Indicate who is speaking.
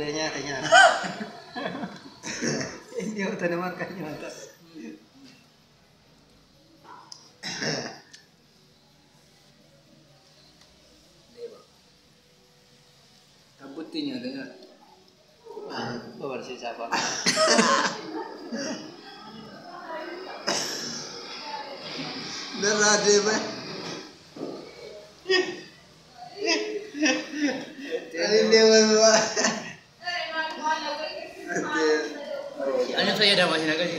Speaker 1: T-nya. Ini udah makannya mantap.
Speaker 2: Kabutinya ada.
Speaker 1: Bersih siapa?
Speaker 3: Nerade mah. Ini dia mah.
Speaker 2: Ano saya daw masih naga sih,